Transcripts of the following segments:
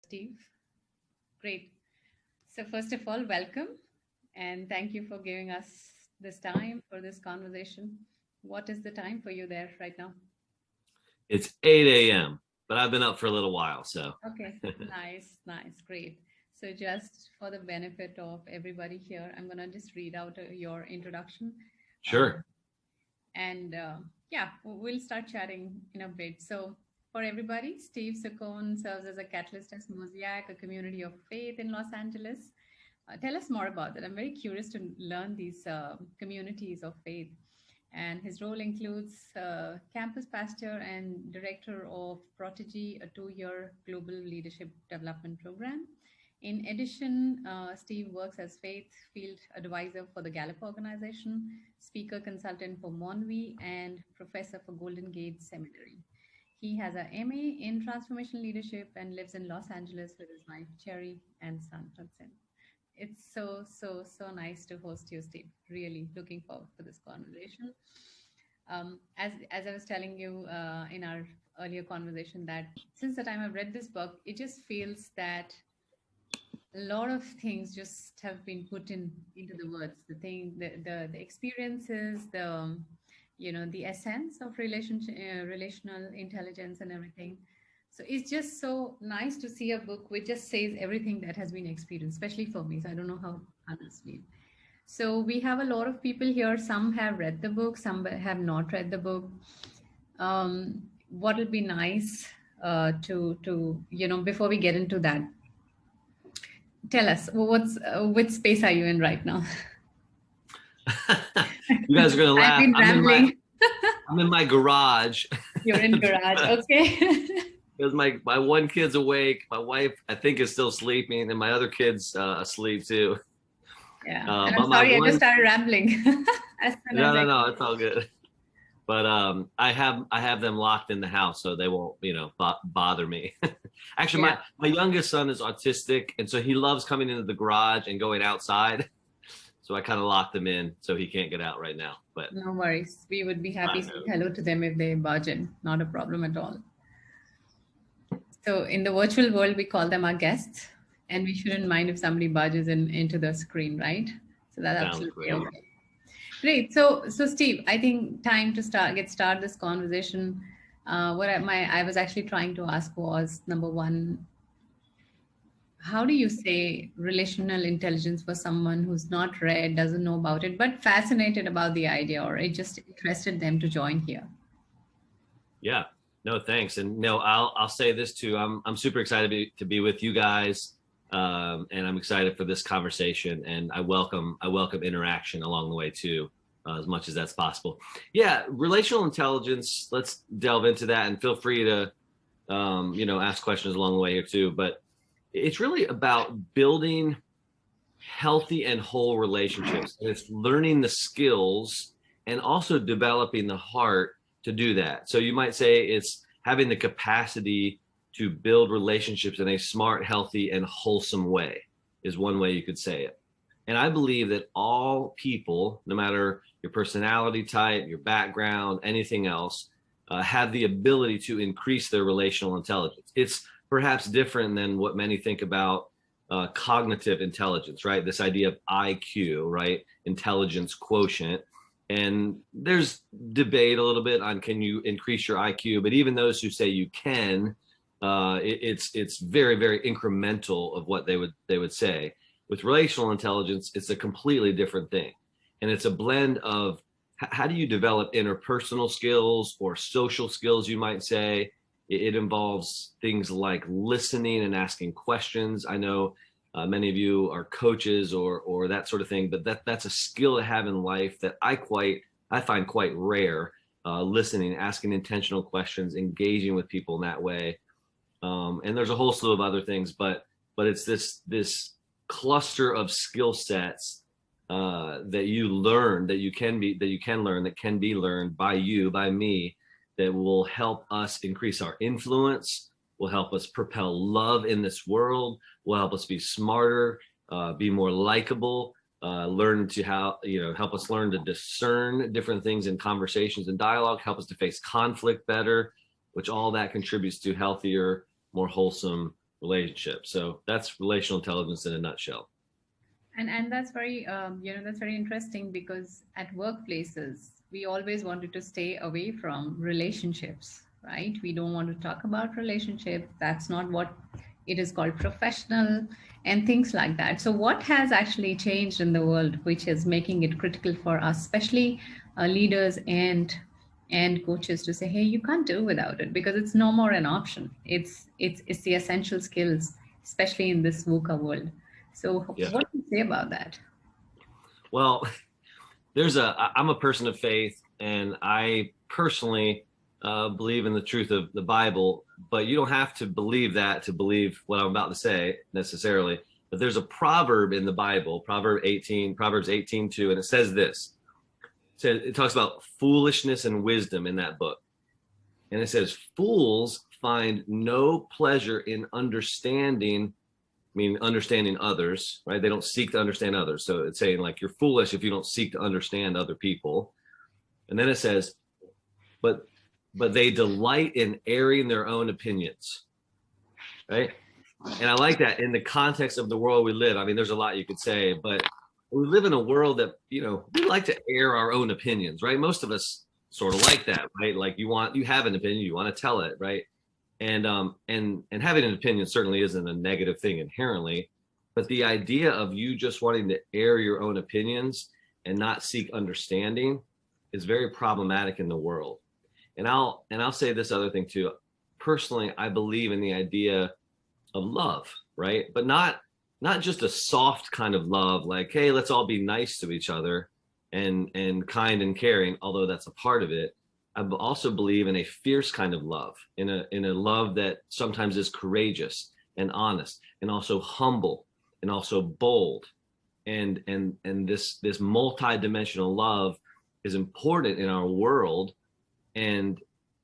Steve. Great. So, first of all, welcome and thank you for giving us this time for this conversation. What is the time for you there right now? It's 8 a.m., but I've been up for a little while, so. Okay, nice, nice, great. So, just for the benefit of everybody here, I'm going to just read out your introduction. Um, Sure. and yeah, we'll start chatting in a bit. So, for everybody, Steve Saccone serves as a catalyst as Mosaic, a community of faith in Los Angeles. Tell us more about that. I'm very curious to learn these communities of faith. And his role includes campus pastor and director of Protege, a 2 year global leadership development program. In addition, Steve works as faith field advisor for the Gallup organization, speaker consultant for Monvi, and professor for Golden Gate Seminary. He has a MA in transformation leadership and lives in Los Angeles with his wife Cherry and son Hudson. It's so nice to host you, Steve. Really looking forward for this conversation. As I was telling you in our earlier conversation, that since the time I've read this book, it just feels that a lot of things just have been put into the words. The thing, the experiences, the essence of relational intelligence and everything. So it's just so nice to see a book which just says everything that has been experienced, especially for me. So I don't know how others feel. So we have a lot of people here. Some have read the book, some have not read the book. What will be nice to before we get into that, tell us what's which space are you in right now? You guys are gonna I've laugh. been rambling. I'm in my garage. You're in garage, okay? Because my one kid's awake, my wife I think is still sleeping, and my other kid's asleep too. Yeah, and I'm sorry, I just started rambling. As soon as No, it's all good. But I have them locked in the house so they won't bother me. Actually, Yeah. my youngest son is autistic, and so he loves coming into the garage and going outside. So I kind of locked them in so he can't get out right now. But No worries. We would be happy to say hello to them if they barge in. Not a problem at all. So in the virtual world, we call them our guests, and we shouldn't mind if somebody barges into the screen, right? So that's sounds absolutely great. okay. Great. So Steve, I think time to start this conversation. I was actually trying to ask was, number one, how do you say relational intelligence for someone who's not read, doesn't know about it, but fascinated about the idea, or it just interested them to join here? Yeah. No, thanks. And no, I'll say this too. I'm super excited to be with you guys, and I'm excited for this conversation. And I welcome interaction along the way too, as much as that's possible. Yeah, relational intelligence. Let's delve into that, and feel free to ask questions along the way here too. But it's really about building healthy and whole relationships. And it's learning the skills and also developing the heart to do that. So you might say it's having the capacity to build relationships in a smart, healthy, and wholesome way is one way you could say it. And I believe that all people, no matter your personality type, your background, anything else, have the ability to increase their relational intelligence. It's perhaps different than what many think about cognitive intelligence, right? This idea of IQ, right? Intelligence quotient. And there's debate a little bit on can you increase your IQ, but even those who say you can, it's very, very incremental of what they would say. With relational intelligence, it's a completely different thing. And it's a blend of how do you develop interpersonal skills or social skills, you might say. It involves things like listening and asking questions. I know many of you are coaches or that sort of thing, but that's a skill to have in life that I find quite rare. Listening, asking intentional questions, engaging with people in that way, and there's a whole slew of other things, but it's this cluster of skill sets that you learn, that you can learn, that can be learned by you, by me, that will help us increase our influence, will help us propel love in this world, will help us be smarter, be more likable, help us learn to discern different things in conversations and dialogue, help us to face conflict better, which all that contributes to healthier, more wholesome relationships. So that's relational intelligence in a nutshell. And that's very that's very interesting, because at workplaces we always wanted to stay away from relationships, right? We don't want to talk about relationships. That's not what it is called, professional and things like that. So what has actually changed in the world which is making it critical for us, especially leaders and coaches, to say, hey, you can't do without it, because it's no more an option. It's the essential skills, especially in this VUCA world. So Yeah. what do you say about that? Well, I'm a person of faith, and I personally believe in the truth of the Bible, but you don't have to believe that to believe what I'm about to say necessarily. But there's a proverb in the Bible, Proverbs 18:2, and it says this. It talks about foolishness and wisdom in that book. And it says, fools find no pleasure in understanding, meaning understanding others, right? They don't seek to understand others. So it's saying like, you're foolish if you don't seek to understand other people. And then it says, but they delight in airing their own opinions, right? And I like that in the context of the world we live. I mean, there's a lot you could say, but we live in a world that, we like to air our own opinions, right? Most of us sort of like that, right? Like you have an opinion, you want to tell it, right? And having an opinion certainly isn't a negative thing inherently, but the idea of you just wanting to air your own opinions and not seek understanding is very problematic in the world. And I'll say this other thing too. Personally, I believe in the idea of love, right? But not just a soft kind of love, like, hey, let's all be nice to each other and kind and caring, although that's a part of it. I also believe in a fierce kind of love, in a love that sometimes is courageous and honest and also humble and also bold. And this multi-dimensional love is important in our world, and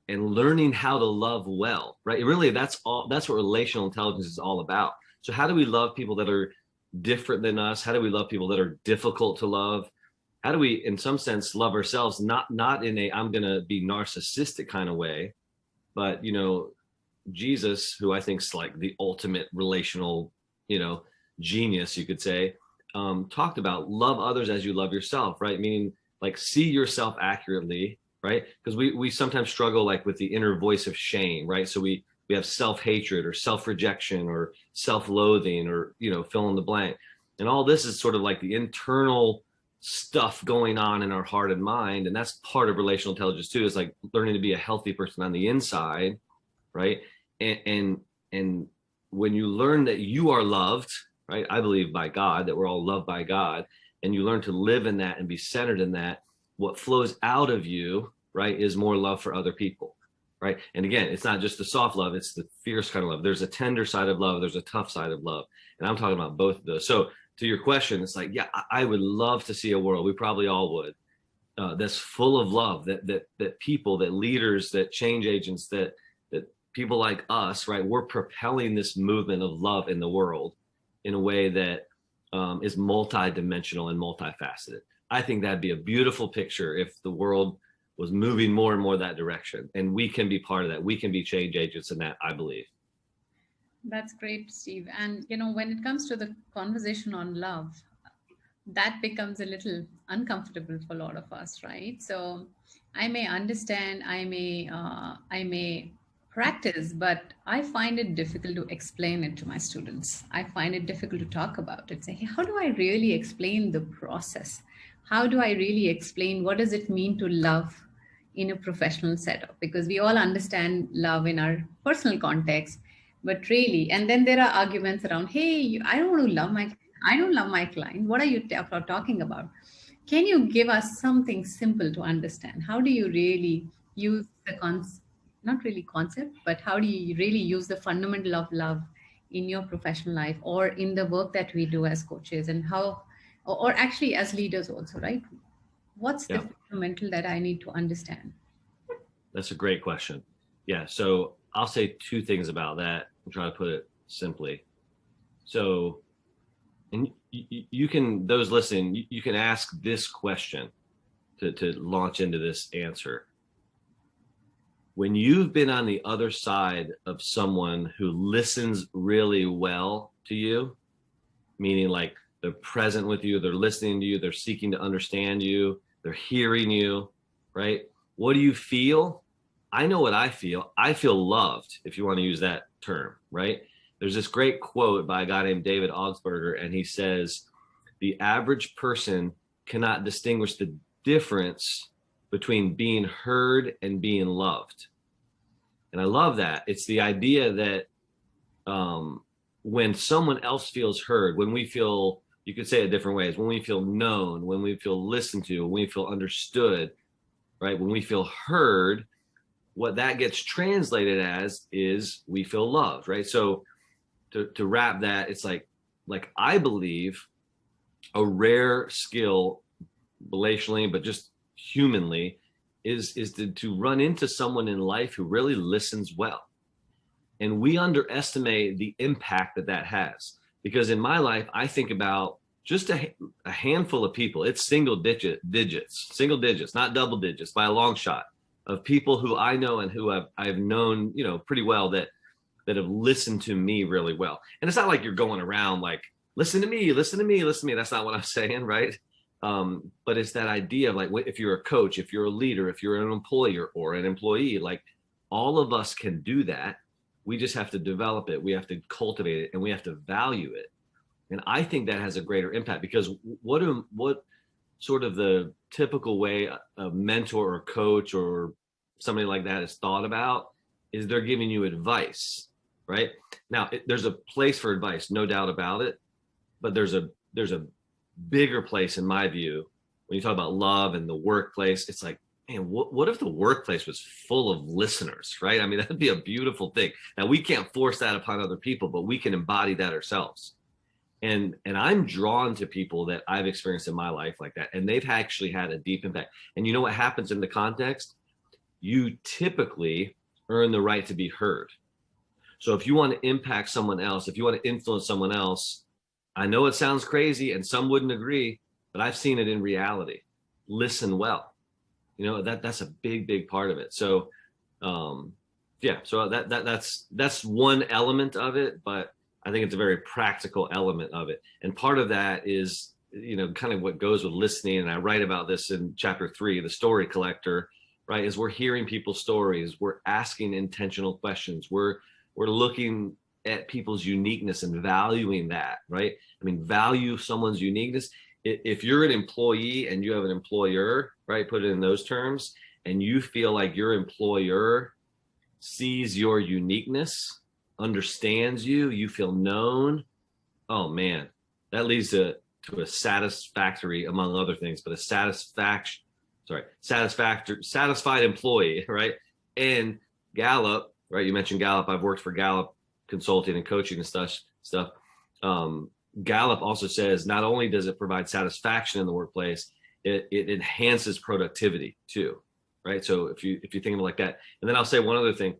learning how to love well, right? Really, that's what relational intelligence is all about. So how do we love people that are different than us? How do we love people that are difficult to love? How do we, in some sense, love ourselves, not in a I'm going to be narcissistic kind of way, but, Jesus, who I think is like the ultimate relational, genius, you could say, talked about love others as you love yourself, right? Meaning like see yourself accurately, right? Because we sometimes struggle like with the inner voice of shame, right? So we have self-hatred or self-rejection or self-loathing or, fill in the blank. And all this is sort of like the internal stuff going on in our heart and mind. And that's part of relational intelligence too, is like learning to be a healthy person on the inside, right? And when you learn that you are loved, right? I believe by God, that we're all loved by God, and you learn to live in that and be centered in that, what flows out of you, right, is more love for other people, right? And again, it's not just the soft love, it's the fierce kind of love. There's a tender side of love, there's a tough side of love. And I'm talking about both of those. So to your question, it's like, yeah, I would love to see a world, we probably all would, that's full of love, that people, that leaders, that change agents, that people like us, right, we're propelling this movement of love in the world in a way that is multi-dimensional and multifaceted. I think that'd be a beautiful picture if the world was moving more and more that direction, and we can be part of that. We can be change agents in that, I believe. That's great, Steve. And when it comes to the conversation on love, that becomes a little uncomfortable for a lot of us, right? So I may understand, I may practice, but I find it difficult to explain it to my students. I find it difficult to talk about it. Say, hey, how do I really explain the process? How do I really explain what does it mean to love in a professional setup? Because we all understand love in our personal context, but really, and then there are arguments around, hey, I don't want to love I don't love my client. What are you talking about? Can you give us something simple to understand? How do you really use the not really concept, but how do you really use the fundamental of love in your professional life or in the work that we do as coaches, and how, or actually as leaders also, right? What's the fundamental that I need to understand? That's a great question. Yeah. So I'll say two things about that. I'm trying to put it simply. So, and you can, those listening, you can ask this question to launch into this answer. when you've been on the other side of someone who listens really well to you, meaning like they're present with you, they're listening to you, they're seeking to understand you, they're hearing you, right? What do you feel? I know what I feel. I feel loved, if you want to use that term, right? There's this great quote by a guy named David Augsburger, and he says, the average person cannot distinguish the difference between being heard and being loved. And I love that. It's the idea that when someone else feels heard, when we feel, you could say it different ways, when we feel known, when we feel listened to, when we feel understood, right? When we feel heard, what that gets translated as is we feel loved, right? So to wrap that, it's like I believe a rare skill relationally, but just humanly, is to run into someone in life who really listens well. And we underestimate the impact that has. Because in my life, I think about just a handful of people. It's single digits, not double digits by a long shot, of people who I know and who I've known, pretty well that have listened to me really well. And it's not like you're going around like, listen to me, listen to me, listen to me. That's not what I'm saying, right? But it's that idea of like, if you're a coach, if you're a leader, if you're an employer or an employee, like all of us can do that. We just have to develop it. We have to cultivate it, and we have to value it. And I think that has a greater impact, because what sort of the typical way a mentor or coach or somebody like that is thought about is they're giving you advice, right? Now, there's a place for advice, no doubt about it, but there's a bigger place, in my view, when you talk about love and the workplace. It's like, man, what if the workplace was full of listeners, right? I mean, that'd be a beautiful thing. Now, we can't force that upon other people, but we can embody that ourselves. And I'm drawn to people that I've experienced in my life like that, and they've actually had a deep impact. And you know what happens in the context? You typically earn the right to be heard. So if you want to impact someone else, if you want to influence someone else, I know it sounds crazy and some wouldn't agree, but I've seen it in reality. Listen well. That's a big part of it. So so that's one element of it, but I think it's a very practical element of it. And part of that is, kind of what goes with listening. And I write about this in chapter 3, the story collector, right? Is we're hearing people's stories. We're asking intentional questions. We're looking at people's uniqueness and valuing that, right? I mean, value someone's uniqueness. If you're an employee and you have an employer, right, put it in those terms, and you feel like your employer sees your uniqueness, understands you, you feel known, oh man, that leads to a satisfactory, among other things, but a satisfied employee, right? And Gallup, right? You mentioned Gallup. I've worked for Gallup consulting and coaching and stuff. Gallup also says not only does it provide satisfaction in the workplace, it enhances productivity too, right? So if you think of it like that, and then I'll say one other thing,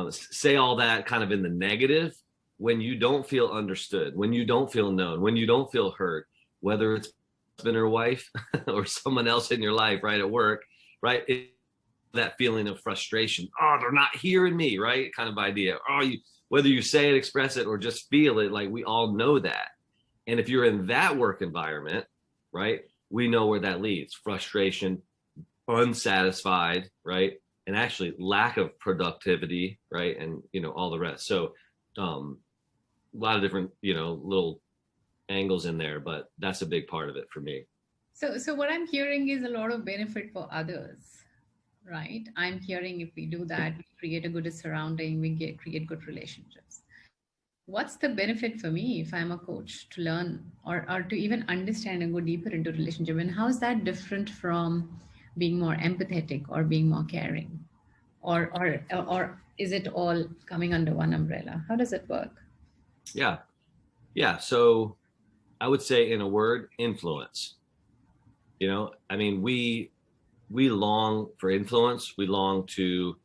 say all that kind of in the negative, when you don't feel understood, when you don't feel known, when you don't feel heard, whether it's husband or wife or someone else in your life, right, at work, right? That feeling of frustration, oh, they're not hearing me, right? Kind of idea. Whether you say it, express it, or just feel it, like we all know that. And if you're in that work environment, right, we know where that leads: frustration, unsatisfied, right, and actually lack of productivity, right, and all the rest. So a lot of different little angles in there, but that's a big part of it for me. So what I'm hearing is a lot of benefit for others, right? I'm hearing if we do that, we create a good surrounding, create good relationships. What's the benefit for me if I'm a coach to learn or to even understand and go deeper into relationship? And how is that different from being more empathetic or being more caring? Or is it all coming under one umbrella? How does it work? Yeah. So I would say, in a word, influence. I mean, we long for influence. We long to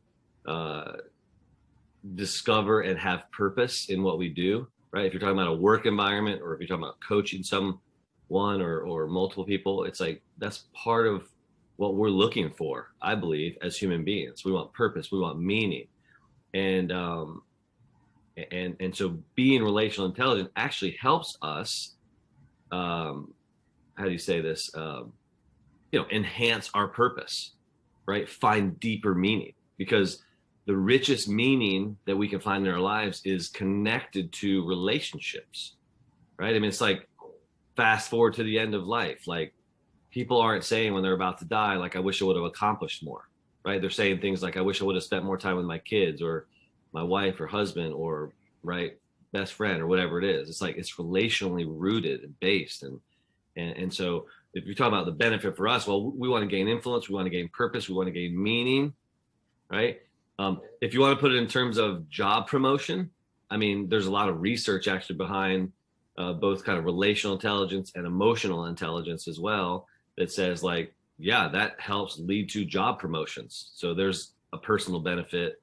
discover and have purpose in what we do, right? If you're talking about a work environment, or if you're talking about coaching someone or multiple people, it's like that's part of what we're looking for, I believe, as human beings. We want purpose, we want meaning. And so being relational intelligent actually helps us, how do you say this, enhance our purpose, right? Find deeper meaning, because the richest meaning that we can find in our lives is connected to relationships, right? I mean, it's like, fast forward to the end of life, like, people aren't saying when they're about to die, like, I wish I would have accomplished more, right? They're saying things like, I wish I would have spent more time with my kids or my wife or husband or, right, best friend or whatever it is. It's like, it's relationally rooted and based. And so if you're talking about the benefit for us, well, we want to gain influence, we want to gain purpose, we want to gain meaning, right? If you want to put it in terms of job promotion, I mean, there's a lot of research actually behind both kind of relational intelligence and emotional intelligence as well, that says, like, yeah, that helps lead to job promotions. So there's a personal benefit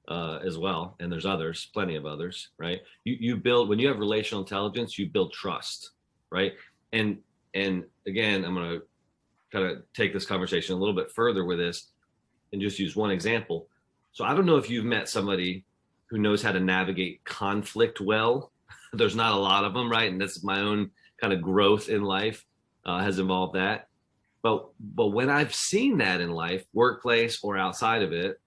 as well, and there's others, plenty of others, right? You build, when you have relational intelligence, you build trust, right? And again, I'm going to kind of take this conversation a little bit further with this and just use one example. So I don't know if you've met somebody who knows how to navigate conflict well. There's not a lot of them, right? And that's my own kind of growth in life has involved that. But when I've seen that in life, workplace or outside of it,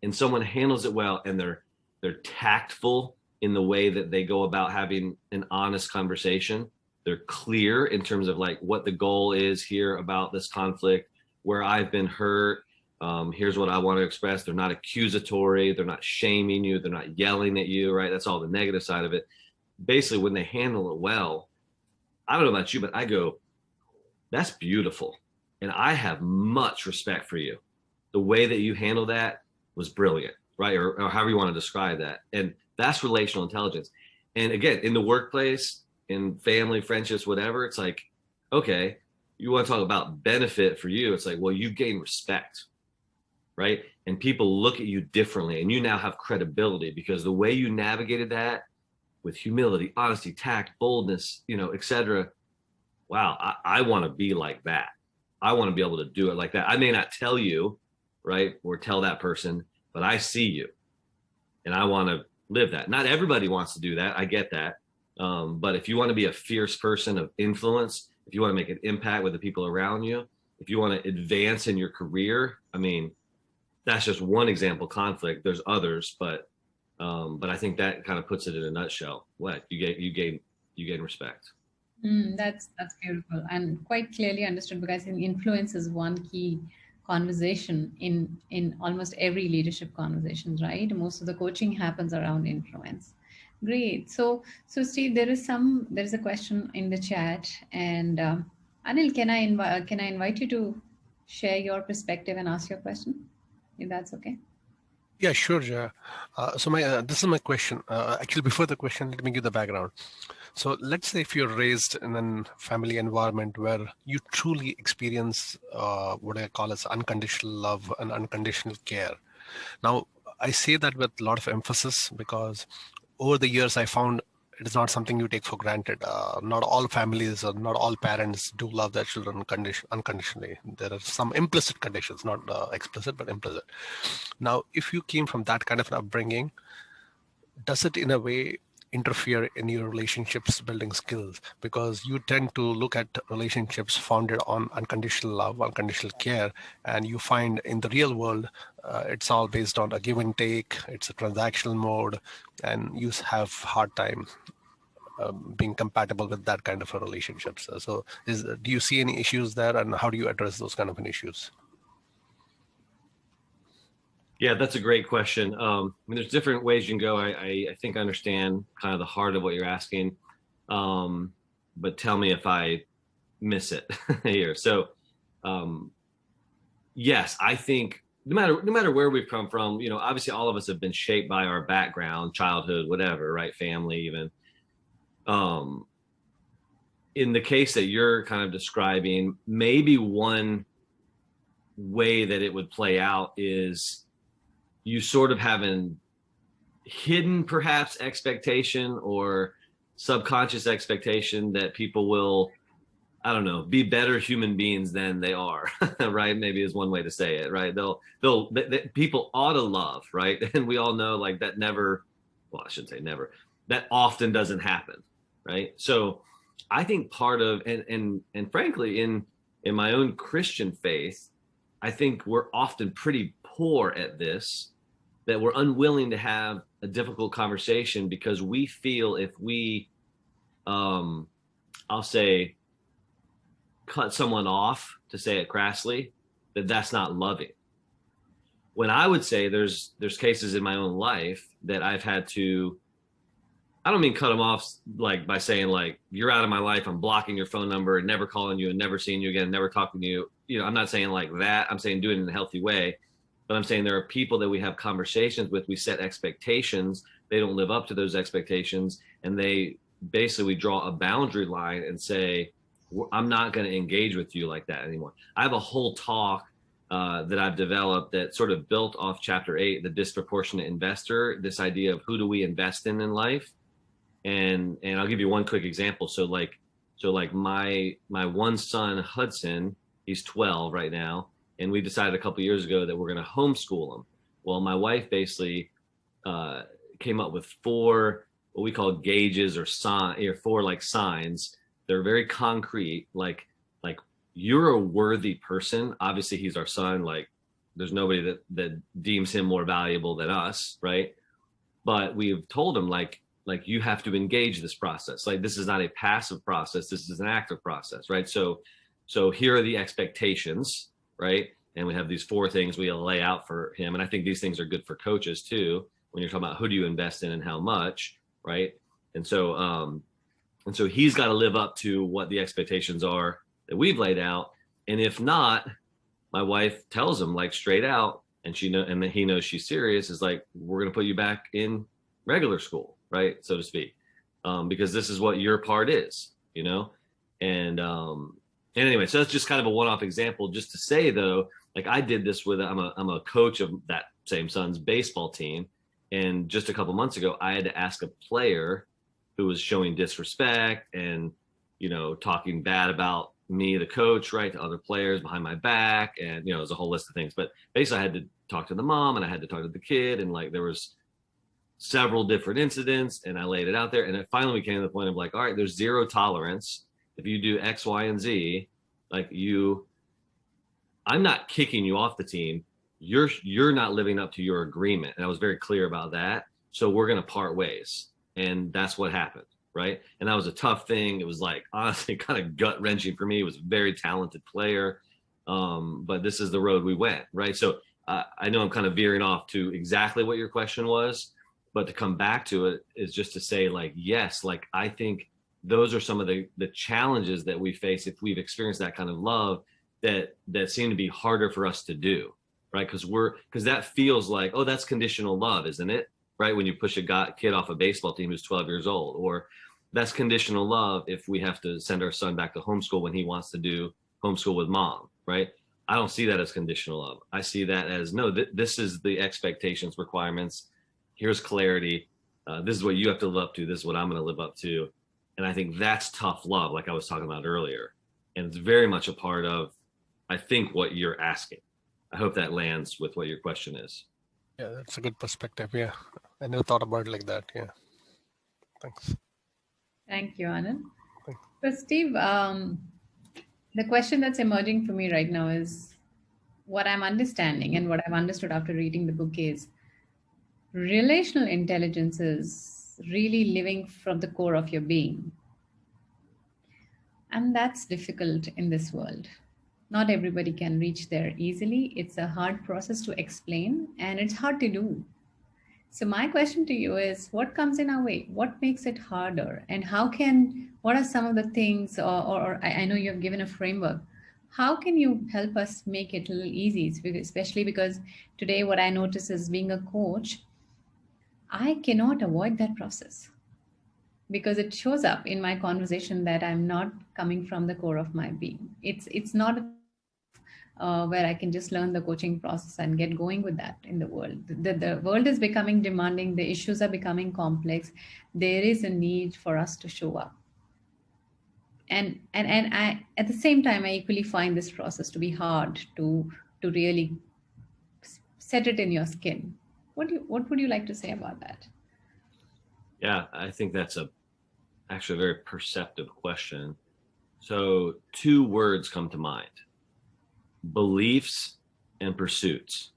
and someone handles it well, and they're tactful in the way that they go about having an honest conversation, they're clear in terms of, like, what the goal is here about this conflict, where I've been hurt, here's what I want to express. They're not accusatory, they're not shaming you, they're not yelling at you, right? That's all the negative side of it. Basically, when they handle it well, I don't know about you, but I go, that's beautiful. And I have much respect for you. The way that you handle that was brilliant, right? Or however you want to describe that. And that's relational intelligence. And again, in the workplace, in family, friendships, whatever, it's like, okay, you want to talk about benefit for you. It's like, well, you gain respect, right? And people look at you differently, and you now have credibility because the way you navigated that with humility, honesty, tact, boldness, et cetera. Wow, I want to be like that. I want to be able to do it like that. I may not tell you, right, or tell that person, but I see you, and I want to live that. Not everybody wants to do that. I get that. But if you want to be a fierce person of influence, if you want to make an impact with the people around you, if you want to advance in your career, I mean, that's just one example. Conflict. There's others, but I think that kind of puts it in a nutshell. What you gain respect. That's beautiful and quite clearly understood, because I think influence is one key conversation in almost every leadership conversations, right? Most of the coaching happens around influence. Great. So Steve, there is a question in the chat, and Anil, can I invite you to share your perspective and ask your question, if that's okay? Yeah, sure, Jaya. So this is my question. Actually, before the question, let me give the background. So let's say if you're raised in a family environment where you truly experience what I call as unconditional love and unconditional care. Now, I say that with a lot of emphasis because over the years, I found it is not something you take for granted. Not all families or not all parents do love their children unconditionally. There are some implicit conditions, not explicit, but implicit. Now, if you came from that kind of an upbringing, does it in a way interfere in your relationships building skills? Because you tend to look at relationships founded on unconditional love, unconditional care, and you find in the real world, it's all based on a give and take. It's a transactional mode, and you have hard time being compatible with that kind of a relationship. So do you see any issues there, and how do you address those kind of an issues? Yeah, that's a great question. I mean, there's different ways you can go. I think I understand kind of the heart of what you're asking, but tell me if I miss it here. So, yes, I think no matter where we've come from, obviously all of us have been shaped by our background, childhood, whatever, right, family, even. In the case that you're kind of describing, maybe one way that it would play out is you sort of have an hidden perhaps expectation or subconscious expectation that people will, I don't know, be better human beings than they are, right? Maybe is one way to say it, right? People ought to love, right? And we all know like that never, well, I shouldn't say never, that often doesn't happen, right? So I think part of, and frankly, in my own Christian faith, I think we're often pretty poor at this, that we're unwilling to have a difficult conversation because we feel if we, I'll say, cut someone off, to say it crassly, that that's not loving. When I would say there's cases in my own life that I've had to, I don't mean cut them off like by saying like, you're out of my life, I'm blocking your phone number and never calling you and never seeing you again, never talking to you. You know, I'm not saying like that. I'm saying do it in a healthy way. But I'm saying there are people that we have conversations with, we set expectations, they don't live up to those expectations, and they basically draw a boundary line and say, I'm not going to engage with you like that anymore. I have a whole talk that I've developed that sort of built off chapter 8, the disproportionate investor, this idea of who do we invest in life. And I'll give you one quick example. So like my one son, Hudson, he's 12 right now. And we decided a couple of years ago that we're going to homeschool him. Well, my wife basically came up with 4, what we call gauges or 4 like signs. They're very concrete, like you're a worthy person. Obviously, he's our son. Like there's nobody that deems him more valuable than us, right? But we've told him like you have to engage this process. Like this is not a passive process. This is an active process, right? So here are the expectations, right? And we have these 4 things we lay out for him. And I think these things are good for coaches too, when you're talking about who do you invest in and how much, right? And so he's got to live up to what the expectations are that we've laid out. And if not, my wife tells him like straight out, and and then he knows she's serious, is like, we're going to put you back in regular school, right? So to speak, because this is what your part is, you know? And anyway, so that's just kind of a one-off example, just to say though, like I did this with, I'm a coach of that same son's baseball team. And just a couple months ago, I had to ask a player who was showing disrespect and, you know, talking bad about me, the coach, right, to other players behind my back. And, you know, there's a whole list of things. But basically I had to talk to the mom and I had to talk to the kid. And like there was several different incidents and I laid it out there. And it finally came to the point of like, all right, there's 0 tolerance. If you do X, Y, and Z, like I'm not kicking you off the team. You're not living up to your agreement. And I was very clear about that. So we're going to part ways. And that's what happened, right? And that was a tough thing. It was like, honestly, kind of gut wrenching for me. He was a very talented player. But this is the road we went, right? So I know I'm kind of veering off to exactly what your question was, but to come back to it is just to say like, yes, like I think those are some of the challenges that we face if we've experienced that kind of love that seem to be harder for us to do, right? Because that feels like, oh, that's conditional love, isn't it? Right? When you push a kid off a baseball team who's 12 years old, or that's conditional love if we have to send our son back to homeschool when he wants to do homeschool with mom, right? I don't see that as conditional love. I see that as, no, this is the expectations, requirements. Here's clarity. This is what you have to live up to. This is what I'm going to live up to. And I think that's tough love, like I was talking about earlier. And it's very much a part of, I think, what you're asking. I hope that lands with what your question is. Yeah, that's a good perspective. Yeah, I never thought about it like that. Yeah, thanks. Thank you, Anand. So, Steve, the question that's emerging for me right now is what I'm understanding and what I've understood after reading the book is relational intelligence is really living from the core of your being. And that's difficult in this world. Not everybody can reach there easily. It's a hard process to explain and it's hard to do. So my question to you is, what comes in our way? What makes it harder? And what are some of the things, or I know you have given a framework. How can you help us make it a little easy? Especially because today what I notice is being a coach, I cannot avoid that process because it shows up in my conversation that I'm not coming from the core of my being. It's not where I can just learn the coaching process and get going with that in the world. The world is becoming demanding. The issues are becoming complex. There is a need for us to show up. And I, at the same time, I equally find this process to be hard to really set it in your skin. What would you like to say about that? Yeah, I think that's actually a very perceptive question. So two words come to mind: beliefs and pursuits.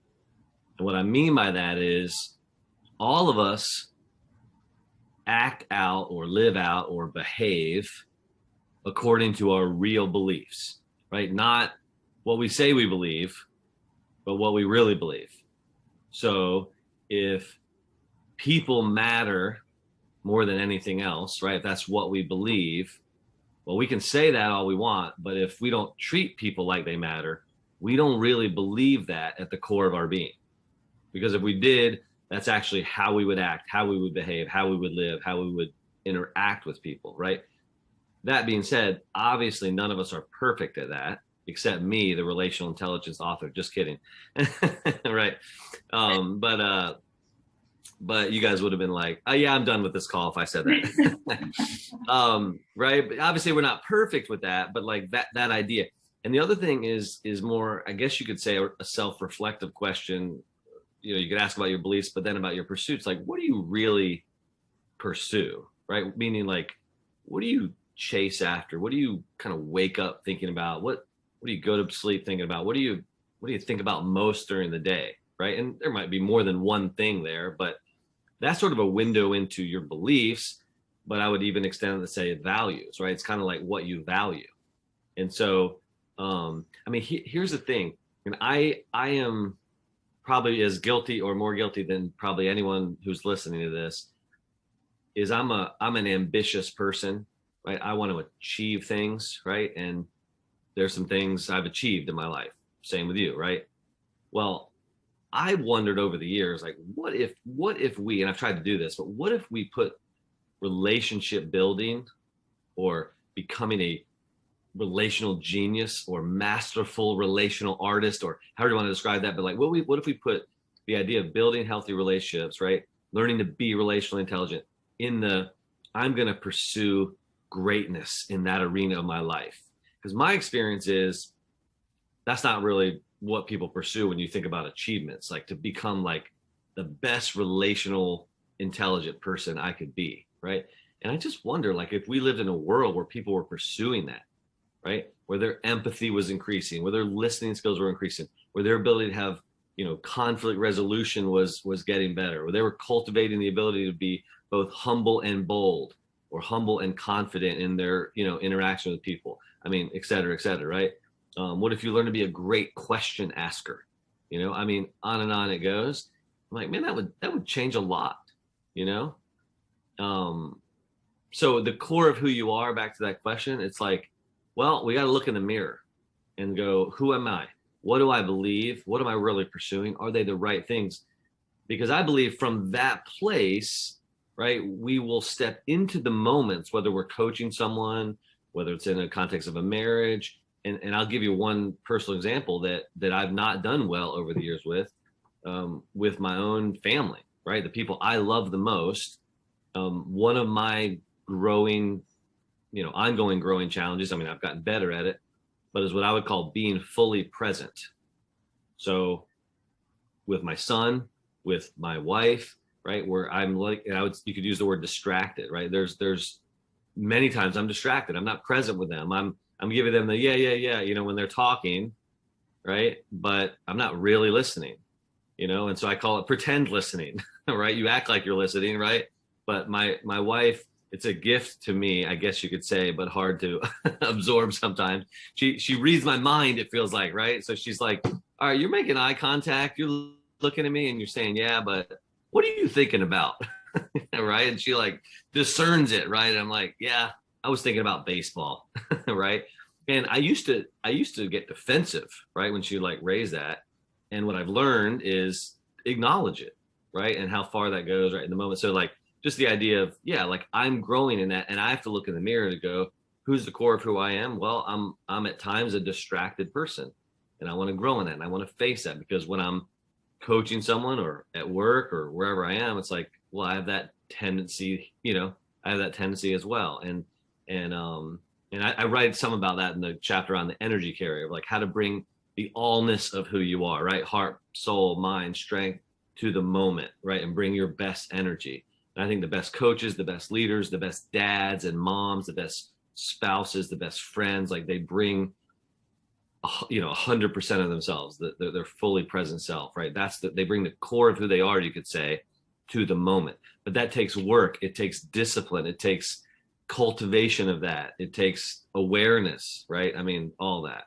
And what I mean by that is all of us act out or live out or behave according to our real beliefs, right? Not what we say we believe, but what we really believe. So if people matter more than anything else, right? If that's what we believe, well, we can say that all we want, but if we don't treat people like they matter, we don't really believe that at the core of our being. Because if we did, that's actually how we would act, how we would behave, how we would live, how we would interact with people, right? That being said, obviously none of us are perfect at that, except me, the relational intelligence author. Just kidding. Right. But you guys would have been like, oh yeah, I'm done with this call if I said that. Right. But obviously we're not perfect with that, but like that idea. And the other thing is more, I guess you could say, a self-reflective question. You know, you could ask about your beliefs, but then about your pursuits. Like, what do you really pursue? Right. Meaning, like, what do you chase after? What do you kind of wake up thinking about? What do you go to sleep thinking about? What do you think about most during the day? Right. And there might be more than one thing there, but that's sort of a window into your beliefs. But I would even extend it to say values, right? It's kind of like what you value. And so, I mean, here's the thing. And I am probably as guilty or more guilty than probably anyone who's listening to this, is I'm an ambitious person, right? I want to achieve things, right? And there's some things I've achieved in my life. Same with you, right? Well, I wondered over the years, like, what if we, and I've tried to do this, but what if we put relationship building or becoming a relational genius or masterful relational artist, or however you want to describe that, but like, what if we put the idea of building healthy relationships, right? Learning to be relationally intelligent I'm going to pursue greatness in that arena of my life. Because my experience is that's not really what people pursue when you think about achievements, like to become like the best relational intelligent person I could be, right? And I just wonder, like, if we lived in a world where people were pursuing that, right? Where their empathy was increasing, where their listening skills were increasing, where their ability to have, conflict resolution was getting better, where they were cultivating the ability to be both humble and bold, or humble and confident in their, interaction with people. I mean, et cetera, right? What if you learn to be a great question asker? I mean, on and on it goes. I'm like, man, that would change a lot, So the core of who you are, back to that question, it's like, well, we got to look in the mirror and go, who am I? What do I believe? What am I really pursuing? Are they the right things? Because I believe from that place, right, we will step into the moments, whether we're coaching someone, whether it's in a context of a marriage. And I'll give you one personal example that I've not done well over the years with my own family, right? The people I love the most. One of my ongoing growing challenges, I mean, I've gotten better at it, but is what I would call being fully present. So with my son, with my wife, right, where I'm like, you could use the word distracted, right? There's many times I'm distracted. I'm not present with them. I'm giving them the yeah, when they're talking, right? But I'm not really listening, and so I call it pretend listening, right? You act like you're listening, right? But my wife, it's a gift to me, I guess you could say, but hard to absorb sometimes. She reads my mind, it feels like, right? So she's like, all right, you're making eye contact, you're looking at me and you're saying, yeah, but what are you thinking about? Right? And she like discerns it, right? And I'm like, yeah, I was thinking about baseball, right? And I used to get defensive, right, when she like raised that. And what I've learned is acknowledge it, right? And how far that goes right in the moment. So like, just the idea of, yeah, like I'm growing in that, and I have to look in the mirror to go, who's the core of who I am? Well, I'm at times a distracted person, and I want to grow in that, and I want to face that, because when I'm coaching someone or at work or wherever I am, it's like, well, I have that tendency, I have that tendency as well. And And I write some about that in the chapter on the energy carrier, like how to bring the allness of who you are, right? Heart, soul, mind, strength to the moment, right? And bring your best energy. And I think the best coaches, the best leaders, the best dads and moms, the best spouses, the best friends, like they bring, 100% of themselves, their fully present self, right? They bring the core of who they are, you could say, to the moment. But that takes work. It takes discipline. It takes cultivation of that. It takes awareness, right? I mean, all that.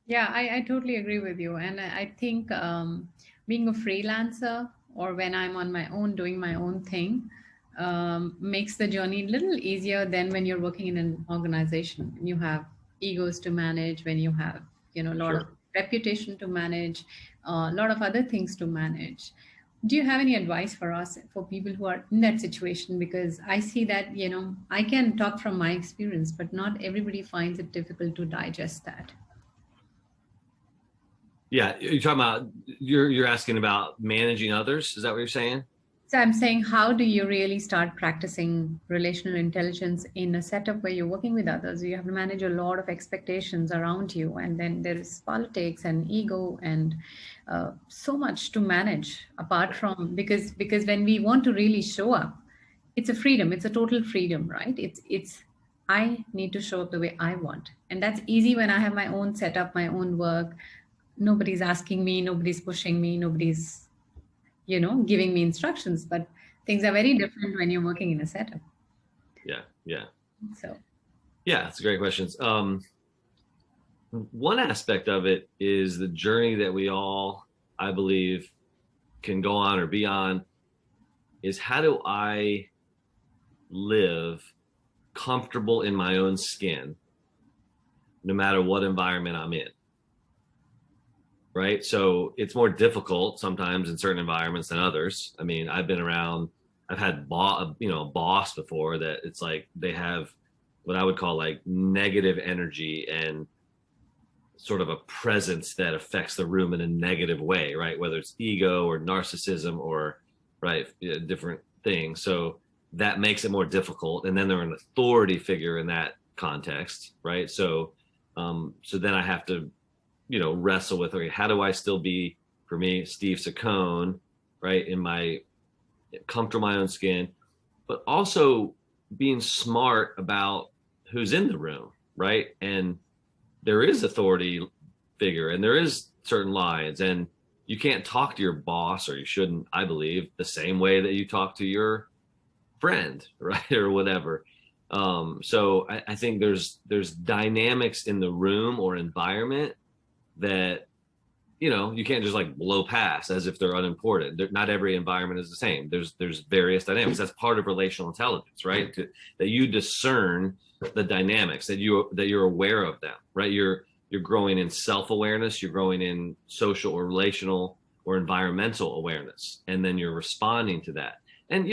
Yeah, I totally agree with you. And I think being a freelancer or when I'm on my own doing my own thing makes the journey a little easier than when you're working in an organization. You have egos to manage, when you have, a lot of Sure. reputation to manage, a lot of other things to manage. Do you have any advice for us, for people who are in that situation? Because I see that, I can talk from my experience, but not everybody finds it difficult to digest that. Yeah, you're talking about you're asking about managing others. Is that what you're saying? So I'm saying, how do you really start practicing relational intelligence in a setup where you're working with others? You have to manage a lot of expectations around you, and then there is politics and ego and so much to manage. Apart from, because when we want to really show up, it's a freedom. It's a total freedom, right? It's I need to show up the way I want, and that's easy when I have my own setup, my own work. Nobody's asking me, nobody's pushing me, nobody's giving me instructions, but things are very different when you're working in a setup. Yeah. So Yeah, it's a great question. One aspect of it is the journey that we all, I believe, can go on or be on is how do I live comfortable in my own skin, no matter what environment I'm in. Right. So it's more difficult sometimes in certain environments than others. I mean, I've had a boss before that it's like they have what I would call like negative energy and sort of a presence that affects the room in a negative way, right? Whether it's ego or narcissism or right, different things. So that makes it more difficult. And then they're an authority figure in that context, right? So then I have to wrestle with, okay, how do I still be, for me, Steve Saccone, right, in my comfortable in my own skin, but also being smart about who's in the room, right? And there is authority figure and there is certain lines, and you can't talk to your boss, or you shouldn't, I believe, the same way that you talk to your friend, right, or whatever. So I think there's dynamics in the room or environment that you can't just like blow past as if they're unimportant. Not every environment is the same. There's various dynamics. That's part of relational intelligence, right? That you discern the dynamics, that you're aware of them, right? You're growing in self-awareness, you're growing in social or relational or environmental awareness, and then you're responding to that. And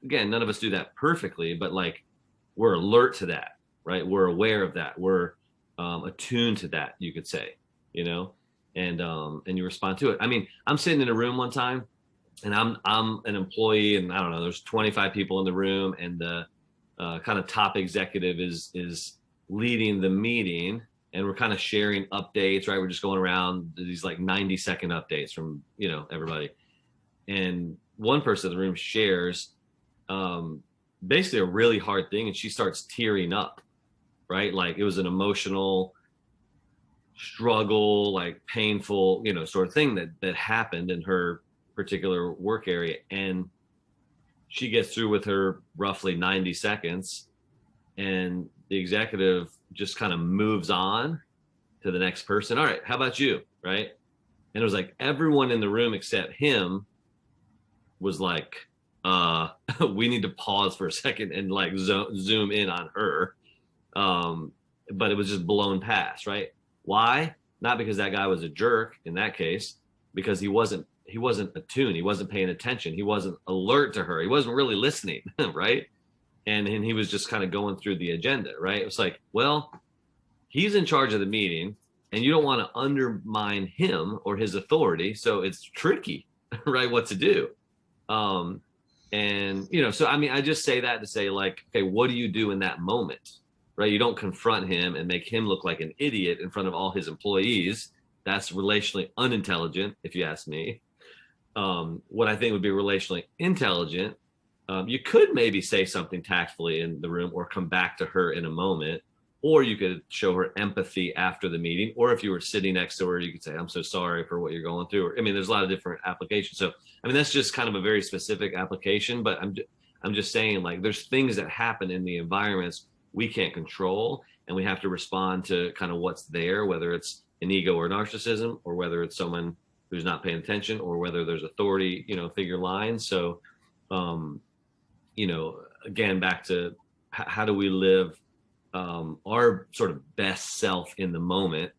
again, none of us do that perfectly, but like we're alert to that, right? We're aware of that. We're attuned to that, you could say. And you respond to it. I mean, I'm sitting in a room one time and I'm an employee, and I don't know, there's 25 people in the room, and the kind of top executive is leading the meeting, and we're kind of sharing updates, right? We're just going around these like 90-second updates from, everybody. And one person in the room shares basically a really hard thing, and she starts tearing up, right? Like it was an emotional struggle, like painful, sort of thing that happened in her particular work area. And she gets through with her roughly 90 seconds, and the executive just kind of moves on to the next person. All right, how about you? Right. And it was like everyone in the room except him was like, we need to pause for a second and like zoom in on her. But it was just blown past, right? Why? Not because that guy was a jerk in that case, because he wasn't attuned. He wasn't paying attention. He wasn't alert to her. He wasn't really listening, right? And he was just kind of going through the agenda, right? It was like, well, he's in charge of the meeting, and you don't want to undermine him or his authority. So it's tricky, right? What to do. And, so, I mean, I just say that to say like, okay, what do you do in that moment? right? You don't confront him and make him look like an idiot in front of all his employees. That's relationally unintelligent, if you ask me. What I think would be relationally intelligent, you could maybe say something tactfully in the room or come back to her in a moment, or you could show her empathy after the meeting. Or if you were sitting next to her, you could say, I'm so sorry for what you're going through. I mean, there's a lot of different applications. So, I mean, that's just kind of a very specific application, but I'm just saying, like, there's things that happen in the environments we can't control, and we have to respond to kind of what's there, whether it's an ego or narcissism, or whether it's someone who's not paying attention, or whether there's authority, figure lines. So, again, back to how do we live our sort of best self in the moment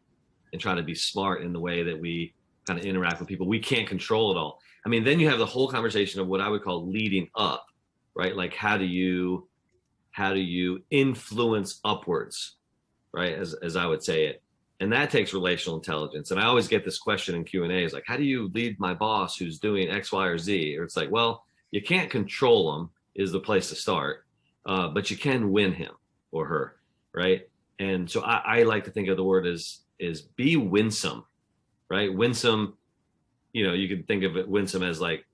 and try to be smart in the way that we kind of interact with people. We can't control it all. I mean, then you have the whole conversation of what I would call leading up, right? Like, how do you influence upwards, right? As I would say it. And that takes relational intelligence. And I always get this question in Q&A is like, how do you lead my boss who's doing X, Y, or Z? Or it's like, well, you can't control them is the place to start, but you can win him or her, right? And so I like to think of the word as be winsome, right? Winsome, you could think of it winsome as like,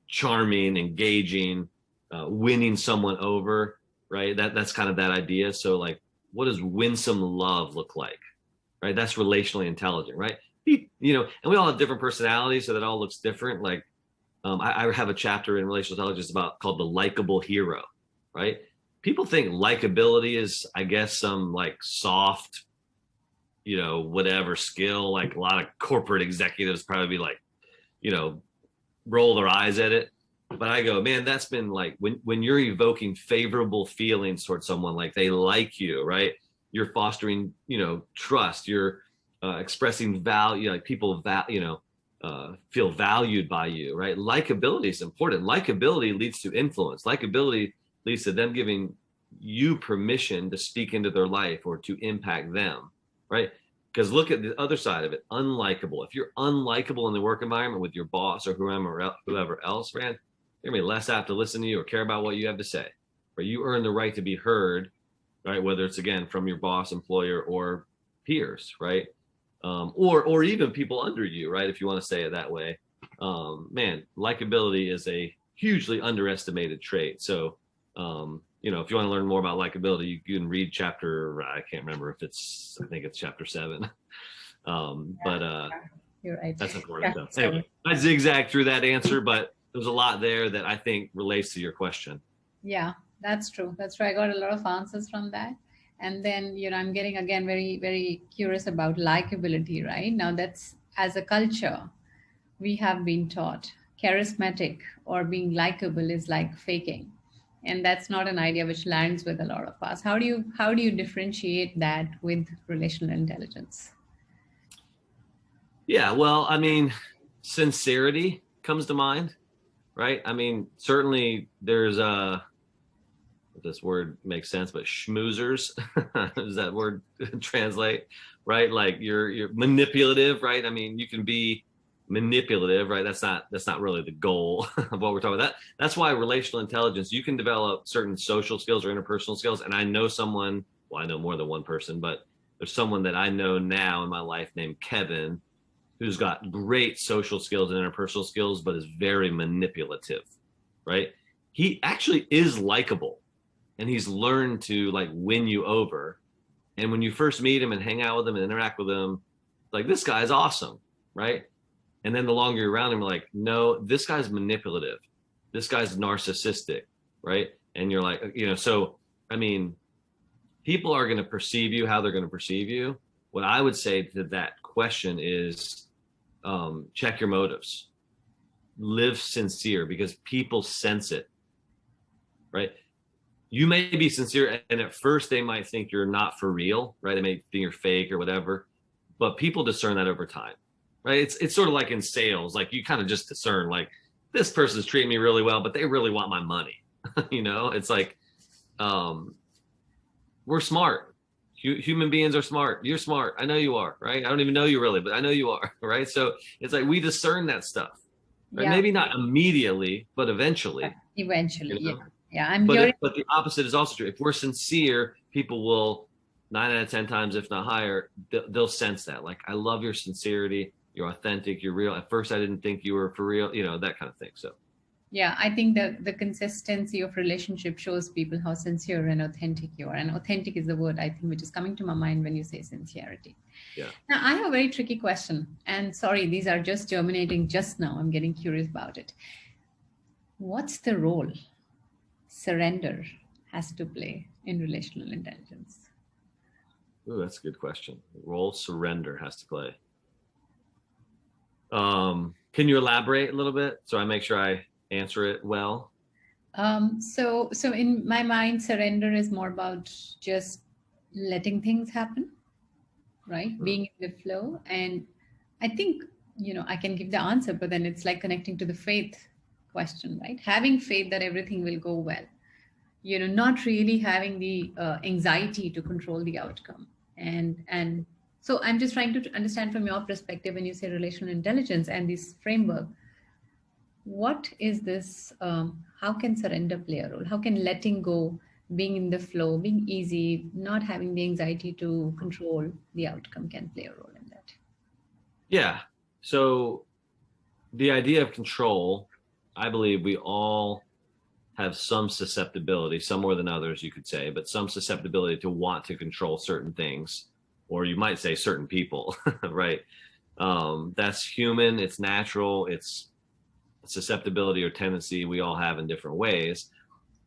charming, engaging, winning someone over, right? That's kind of that idea. So like, what does winsome love look like, right? That's relationally intelligent, right? And we all have different personalities, so that all looks different. Like, I have a chapter in relational intelligence called the likable hero, right? People think likability is, I guess, some like soft, whatever skill. Like a lot of corporate executives probably like, roll their eyes at it. But I go, man, that's been like when you're evoking favorable feelings towards someone, like they like you, right? You're fostering, trust. You're expressing value, like people, feel valued by you, right? Likability is important. Likability leads to influence. Likability leads to them giving you permission to speak into their life or to impact them, right? Because look at the other side of it, unlikable. If you're unlikable in the work environment with your boss or whoever else, man, they're gonna be less apt to listen to you or care about what you have to say. But you earn the right to be heard, right? Whether it's, again, from your boss, employer, or peers, right? Or even people under you, right? If you want to say it that way. Man, likability is a hugely underestimated trait. So, if you want to learn more about likability, you can read chapter, I can't remember if I think it's chapter 7. But you're right. That's important stuff. Anyway, I zigzag through that answer, but there's a lot there that I think relates to your question. Yeah, that's true. That's true. I got a lot of answers from that. And then, I'm getting, again, very, very curious about likability, right? Now, that's, as a culture, we have been taught charismatic or being likable is like faking. And that's not an idea which lands with a lot of us. How do you differentiate that with relational intelligence? Yeah, well, I mean, sincerity comes to mind, right? I mean, certainly there's if this word makes sense, but schmoozers, does that word translate, right? Like you're manipulative, right? I mean, you can be manipulative, right? That's not really the goal of what we're talking about. That's why relational intelligence, you can develop certain social skills or interpersonal skills. And I know someone, well, I know more than one person, but there's someone that I know now in my life named Kevin, who's got great social skills and interpersonal skills, but is very manipulative, right? He actually is likable, and he's learned to like win you over. And when you first meet him and hang out with him and interact with him, like, this guy's awesome, right? And then the longer you're around him, you're like, no, this guy's manipulative. This guy's narcissistic, right? And you're like, so, I mean, people are going to perceive you how they're going to perceive you. What I would say to that question is, check your motives. Live sincere, because people sense it, right? You may be sincere, and at first they might think you're not for real, right? They may think you're fake or whatever, but people discern that over time, right? It's sort of like in sales, like you kind of just discern, like, this person's treating me really well, but they really want my money. It's like, we're smart. Human beings are smart. You're smart. I know you are, right? I don't even know you really, but I know you are, right? So it's like we discern that stuff, right? Yeah. Maybe not immediately, but eventually. Eventually, yeah. Yeah, I'm hearing. But the opposite is also true. If we're sincere, people will 9 out of 10 times, if not higher, they'll sense that. Like, I love your sincerity. You're authentic. You're real. At first, I didn't think you were for real. You know, that kind of thing. So. Yeah, I think that the consistency of relationship shows people how sincere and authentic you are. And authentic is the word, I think, which is coming to my mind when you say sincerity. Yeah. Now, I have a very tricky question. And sorry, these are just germinating just now. I'm getting curious about it. What's the role surrender has to play in relational intelligence? Ooh, that's a good question. The role surrender has to play. Can you elaborate a little bit so I make sure I answer it well? So in my mind, surrender is more about just letting things happen, right? Being in the flow. And I think, I can give the answer, but then it's like connecting to the faith question, right? Having faith that everything will go well, not really having the anxiety to control the outcome. And so I'm just trying to understand from your perspective, when you say relational intelligence and this framework, what is this? How can surrender play a role? How can letting go, being in the flow, being easy, not having the anxiety to control the outcome can play a role in that? Yeah. So the idea of control, I believe we all have some susceptibility, some more than others, you could say, but some susceptibility to want to control certain things, or you might say certain people, right? That's human. It's natural. It's susceptibility or tendency we all have in different ways.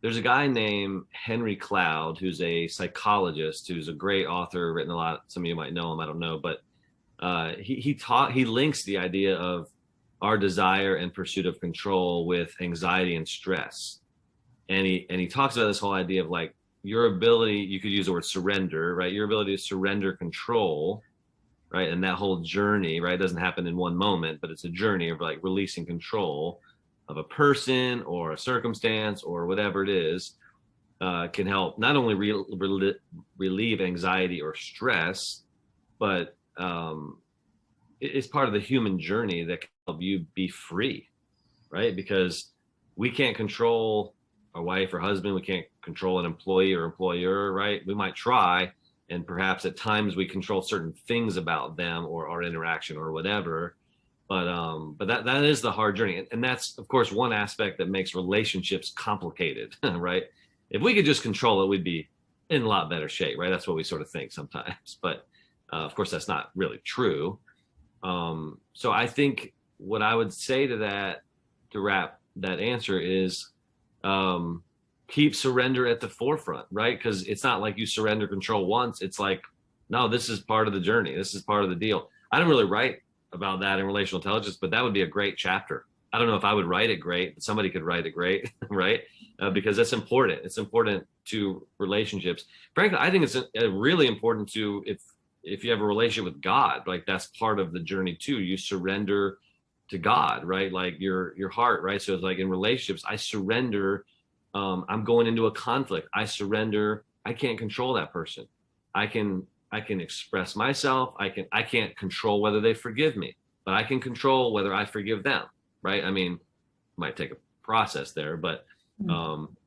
There's a guy named Henry Cloud, who's a psychologist, who's a great author, written a lot. Some of you might know him, I don't know, but he links the idea of our desire and pursuit of control with anxiety and stress. And he talks about this whole idea of like your ability, you could use the word surrender, right? Your ability to surrender control, right? And that whole journey, right, doesn't happen in one moment, but it's a journey of like releasing control of a person or a circumstance or whatever it is, can help not only relieve anxiety or stress, but it's part of the human journey that can help you be free, right? Because we can't control our wife or husband. We can't control an employee or employer, right? We might try, and perhaps at times we control certain things about them or our interaction or whatever. But that is the hard journey. And that's, of course, one aspect that makes relationships complicated, right? If we could just control it, we'd be in a lot better shape, right? That's what we sort of think sometimes. But of course, that's not really true. So I think what I would say to that, to wrap that answer, is keep surrender at the forefront, right? Because it's not like you surrender control once. It's like, no, this is part of the journey. This is part of the deal. I don't really write about that in relational intelligence, but that would be a great chapter. I don't know if I would write it great, but somebody could write it great, right? Because that's important. It's important to relationships. Frankly, I think it's really important to, if you have a relationship with God, like that's part of the journey too. You surrender to God, right? Like your heart, right? So it's like in relationships, I surrender. I'm going into a conflict. I surrender. I can't control that person. I can express myself. I can't control whether they forgive me, but I can control whether I forgive them, right? I mean, it might take a process there, but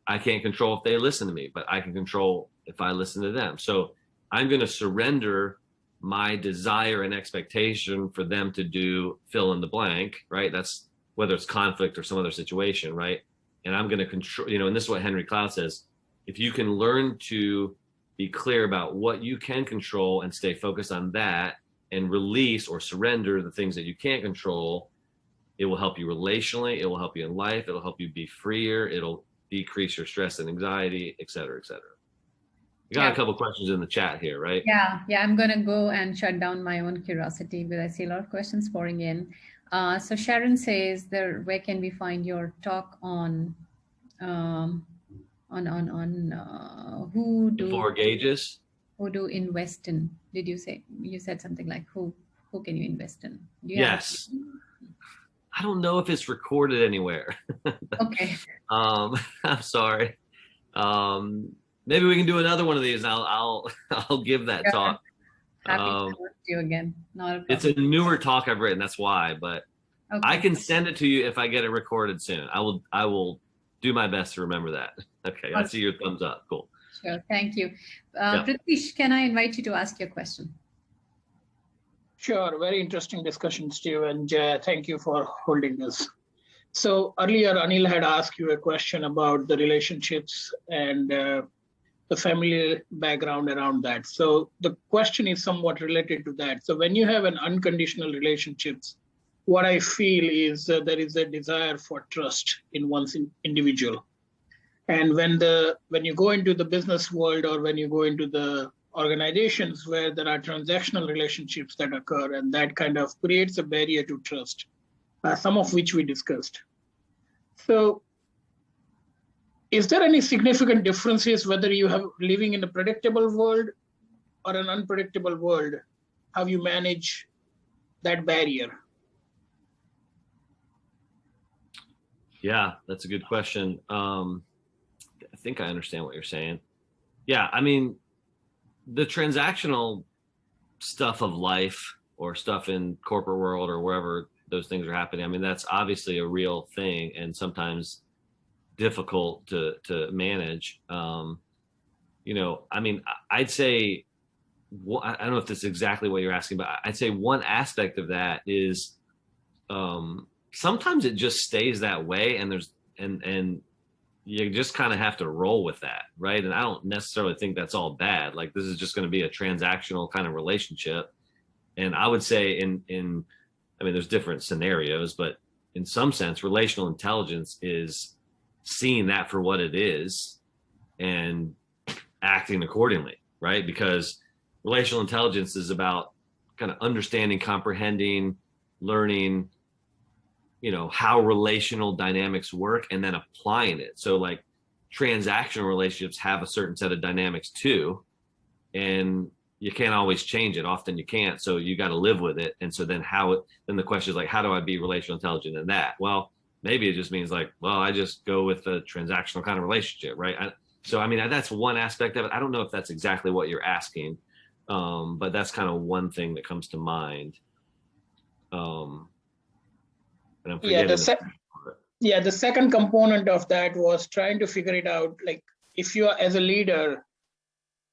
I can't control if they listen to me, but I can control if I listen to them. So I'm going to surrender my desire and expectation for them to do fill in the blank, right? That's whether it's conflict or some other situation, right? And I'm going to control, and this is what Henry Cloud says, if you can learn to be clear about what you can control and stay focused on that and release or surrender the things that you can't control, it will help you relationally. It will help you in life. It'll help you be freer. It'll decrease your stress and anxiety, et cetera, et cetera. You got a couple of questions in the chat here, right? Yeah. I'm going to go and shut down my own curiosity, but I see a lot of questions pouring in. So Sharon says, where can we find your talk on who do 4 gauges? Who do invest in? Did you say? You said something like who can you invest in? Do you Yes. I don't know if it's recorded anywhere. Okay. I'm sorry. Maybe we can do another one of these. And I'll give that talk. Happy to talk to you again. Not a problem. It's a newer talk I've written. That's why. But okay. I can send it to you if I get it recorded soon. I will do my best to remember that. Okay, I see your thumbs up. Cool. Sure, thank you. Yeah. Pritish, can I invite you to ask your question? Sure, very interesting discussion, Steve, and Jaya, thank you for holding this. So earlier, Anil had asked you a question about the relationships and the family background around that. So the question is somewhat related to that. So when you have an unconditional relationships, what I feel is there is a desire for trust in one's individual. And when you go into the business world or when you go into the organizations where there are transactional relationships that occur, and that kind of creates a barrier to trust, some of which we discussed. So is there any significant differences whether you have living in a predictable world or an unpredictable world? How you manage that barrier? Yeah, that's a good question. I think I understand what you're saying. Yeah, I mean, the transactional stuff of life or stuff in corporate world or wherever those things are happening, I mean, that's obviously a real thing and sometimes difficult to manage. You know, I mean, I'd say, I don't know if this is exactly what you're asking, but I'd say one aspect of that is sometimes it just stays that way, and and you just kind of have to roll with that, right? And I don't necessarily think that's all bad. Like, this is just going to be a transactional kind of relationship. And I would say I mean, there's different scenarios, but in some sense, relational intelligence is seeing that for what it is and acting accordingly, right? Because relational intelligence is about kind of understanding, comprehending, learning, you know, how relational dynamics work and then applying it. So like transactional relationships have a certain set of dynamics too, and you can't always change it. Often you can't. So you got to live with it. And so then then the question is like, how do I be relational intelligent in that? Well, maybe it just means like, well, I just go with a transactional kind of relationship, right? So, I mean, that's one aspect of it. I don't know if that's exactly what you're asking, but that's kind of one thing that comes to mind. And I'm the second component of that was trying to figure it out. Like, if you are as a leader,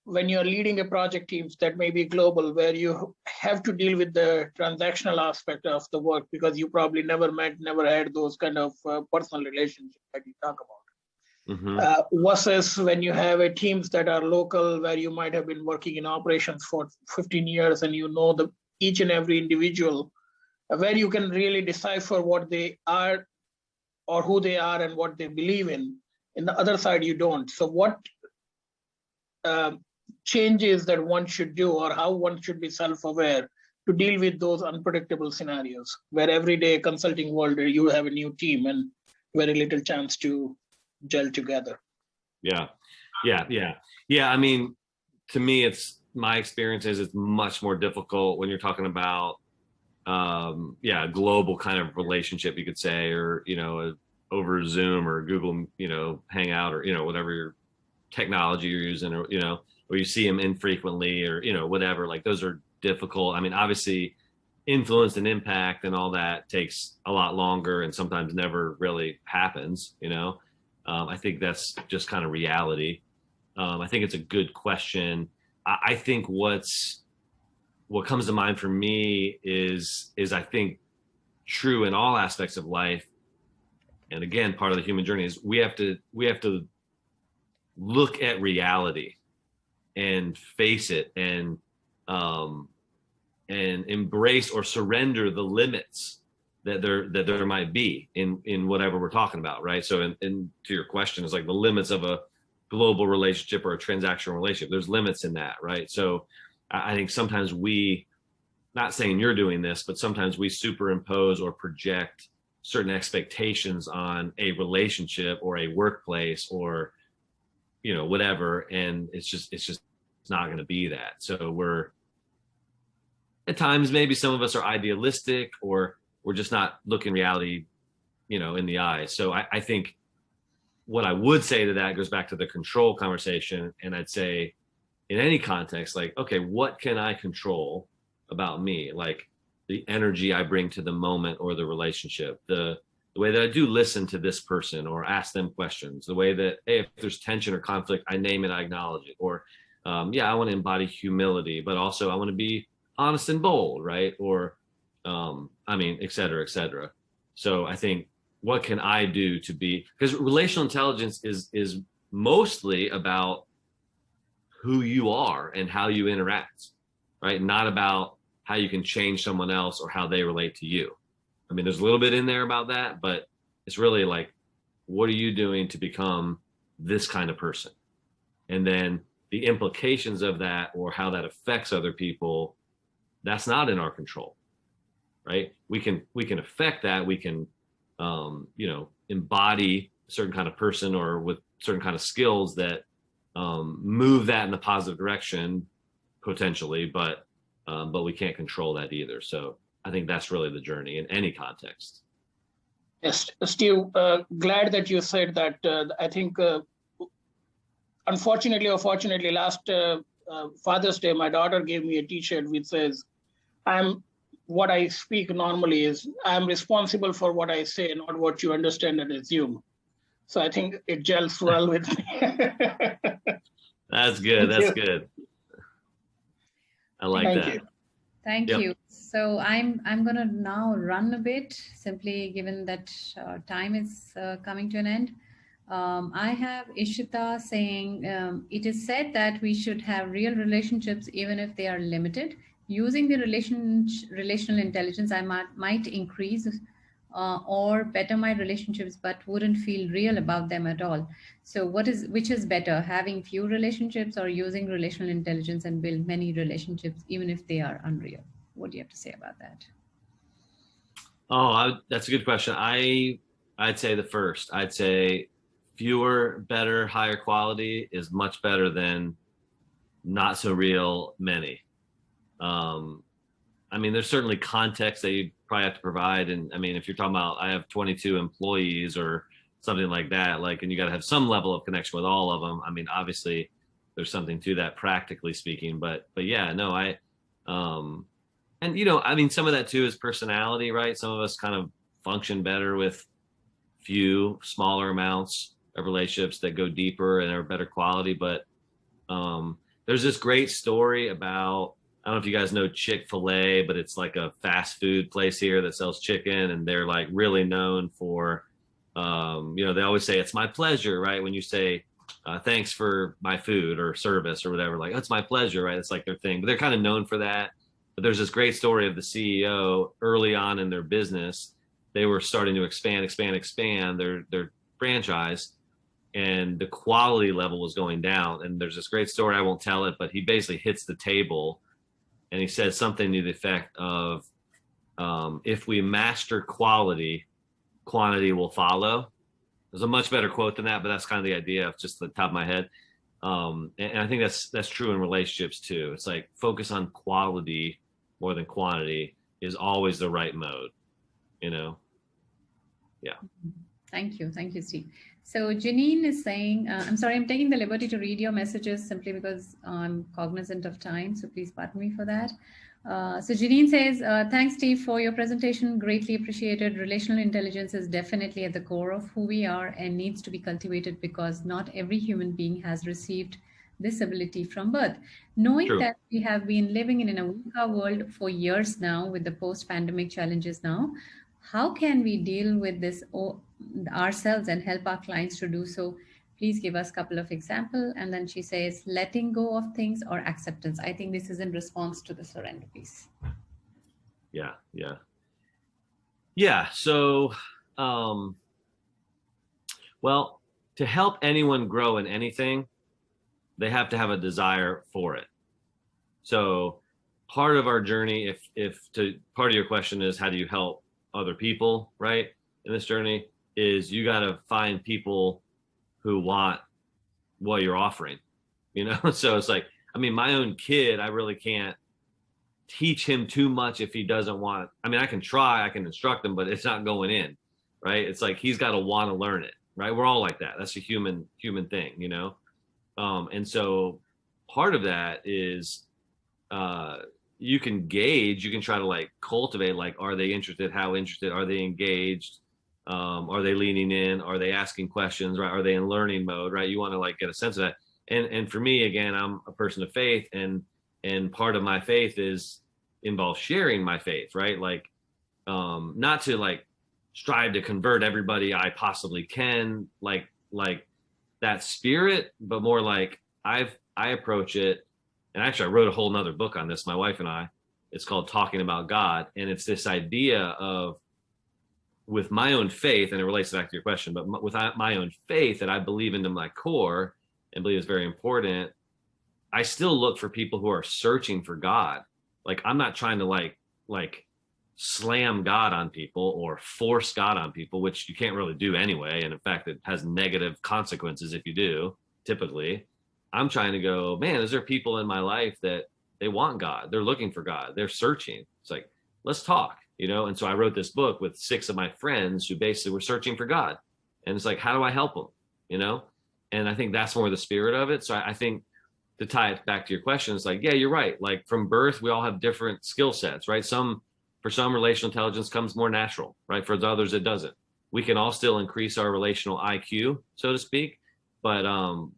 when you're leading a project teams that may be global, where you have to deal with the transactional aspect of the work because you probably never had those kind of personal relationships that you talk about. Mm-hmm. Versus when you have teams that are local, where you might have been working in operations for 15 years and you know each and every individual, where you can really decipher what they are or who they are and what they believe in. In the other side, you don't. So what changes that one should do, or how one should be self-aware to deal with those unpredictable scenarios where every day consulting world you have a new team and very little chance to gel together? Yeah. I mean, to me, my experience is it's much more difficult when you're talking about a global kind of relationship, you could say, or, you know, over Zoom or Google, you know, Hangout, or, you know, whatever your technology you're using, or, you know, or you see them infrequently, or, you know, whatever. Like, those are difficult. I mean, obviously influence and impact and all that takes a lot longer and sometimes never really happens, you know. I think that's just kind of reality. I think it's a good question. I think what comes to mind for me is I think true in all aspects of life. And again, part of the human journey is we have to look at reality and face it and embrace or surrender the limits that there might be in whatever we're talking about, right? So, and to your question, is like the limits of a global relationship or a transactional relationship. There's limits in that, right? So, I think sometimes not saying you're doing this, but sometimes we superimpose or project certain expectations on a relationship or a workplace or, you know, whatever, and it's not going to be that. So we're at times, maybe some of us are idealistic, or we're just not looking reality, you know, in the eyes. So I think what I would say to that goes back to the control conversation. And I'd say in any context, like, okay, what can I control about me? Like the energy I bring to the moment or the relationship, the the way that I do listen to this person or ask them questions, the way that, hey, if there's tension or conflict, I name it, I acknowledge it. Or, yeah, I want to embody humility, but also I want to be honest and bold, right? Or, I mean, et cetera, et cetera. So I think, what can I do to be, because relational intelligence is mostly about who you are and how you interact, right? Not about how you can change someone else or how they relate to you. I mean, there's a little bit in there about that, but it's really like, what are you doing to become this kind of person? And then the implications of that or how that affects other people, that's not in our control, right? We can affect that. We can, you know, embody a certain kind of person or with certain kind of skills that move that in the positive direction potentially, but we can't control that either. So I think that's really the journey in any context. Yes, Steve, glad that you said that. I think, unfortunately or fortunately, last Father's Day, my daughter gave me a T-shirt which says, what I speak normally is, I'm responsible for what I say, not what you understand and assume. So I think it gels well with me. That's good. That's good. I like Thank that. you. Thank Yep. you. So I'm gonna now run a bit, simply given that time is coming to an end. I have Ishita saying, it is said that we should have real relationships even if they are limited. Using the relational intelligence, I might increase or better my relationships, but wouldn't feel real about them at all. So which is better, having few relationships or using relational intelligence and build many relationships, even if they are unreal? What do you have to say about that? Oh, that's a good question. I'd say the first. I'd say fewer, better, higher quality is much better than not so real many. I mean, there's certainly context that you probably have to provide. And I mean, if you're talking about, I have 22 employees or something like that, like, and you got to have some level of connection with all of them. I mean, obviously there's something to that practically speaking, but yeah, no, and you know, I mean, some of that too is personality, right? Some of us kind of function better with few smaller amounts of relationships that go deeper and are better quality. But there's this great story about, I don't know if you guys know Chick-fil-A, but it's like a fast food place here that sells chicken, and they're like really known for, you know, they always say, it's my pleasure, right? When you say, thanks for my food or service or whatever, like, oh, it's my pleasure, right? It's like their thing, but they're kind of known for that. But there's this great story of the CEO early on in their business. They were starting to expand their franchise, and the quality level was going down. And there's this great story, I won't tell it, but he basically hits the table and he says something to the effect of, if we master quality, quantity will follow. There's a much better quote than that, but that's kind of the idea of just the top of my head. And I think that's true in relationships too. It's like, focus on quality more than quantity is always the right mode, you know? Yeah. Thank you, Steve. So Janine is saying, I'm sorry, I'm taking the liberty to read your messages simply because I'm cognizant of time, so please pardon me for that. So Janine says, thanks, Steve, for your presentation. Greatly appreciated. Relational intelligence is definitely at the core of who we are and needs to be cultivated, because not every human being has received this ability from birth. Knowing True. that we have been living in a VUCA world for years now with the post-pandemic challenges now, how can we deal with this ourselves and help our clients to do so? Please give us a couple of examples. And then she says, letting go of things or acceptance. I think this is in response to the surrender piece. Yeah. So, well, to help anyone grow in anything, they have to have a desire for it. So part of our journey, part of your question is, how do you help other people, right? In this journey is, you got to find people who want what you're offering, you know? So it's like, I mean, my own kid, I really can't teach him too much if he doesn't want. I mean, I can try, I can instruct him, but it's not going in, right? It's like, he's got to want to learn it, right? We're all like that. That's a human thing, you know? And so part of that is, you can gauge, you can try to like cultivate, like, are they interested? How interested? Are they engaged? Are they leaning in? Are they asking questions, right? Are they in learning mode, right? You want to like get a sense of that. And for me, again, I'm a person of faith, and part of my faith involves sharing my faith, right? Like, not to like strive to convert everybody I possibly can, like that spirit, but more like I approach it. And actually I wrote a whole nother book on this, my wife and I. It's called Talking About God. And it's this idea of, with my own faith, and it relates back to your question, but with my own faith that I believe into my core and believe is very important, I still look for people who are searching for God. Like, I'm not trying to like slam God on people or force God on people, which you can't really do anyway. And in fact, it has negative consequences if you do, typically. I'm trying to go, man, is there people in my life that they want God? They're looking for God. They're searching. It's like, let's talk, you know? And so I wrote this book with 6 of my friends who basically were searching for God. And it's like, how do I help them? You know? And I think that's more the spirit of it. So I think, to tie it back to your question, it's like, yeah, you're right. Like, from birth, we all have different skill sets, right? For some, relational intelligence comes more natural, right? For the others, it doesn't. We can all still increase our relational IQ, so to speak, but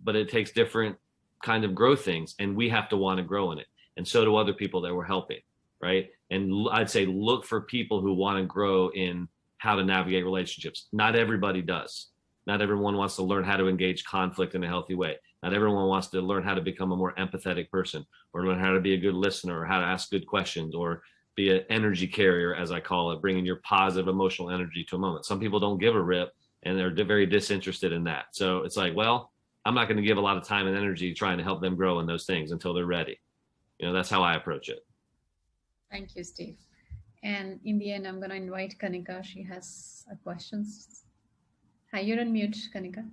it takes different kind of growth things, and we have to want to grow in it. And so do other people that we're helping, right? And I'd say look for people who want to grow in how to navigate relationships. Not everybody does. Not everyone wants to learn how to engage conflict in a healthy way. Not everyone wants to learn how to become a more empathetic person, or learn how to be a good listener, or how to ask good questions, or be an energy carrier, as I call it, bringing your positive emotional energy to a moment. Some people don't give a rip, and they're very disinterested in that. So it's like, well, I'm not going to give a lot of time and energy trying to help them grow in those things until they're ready. You know, that's how I approach it. Thank you, Steve. And in the end, I'm going to invite Kanika. She has a question. Hi, you're on mute, Kanika.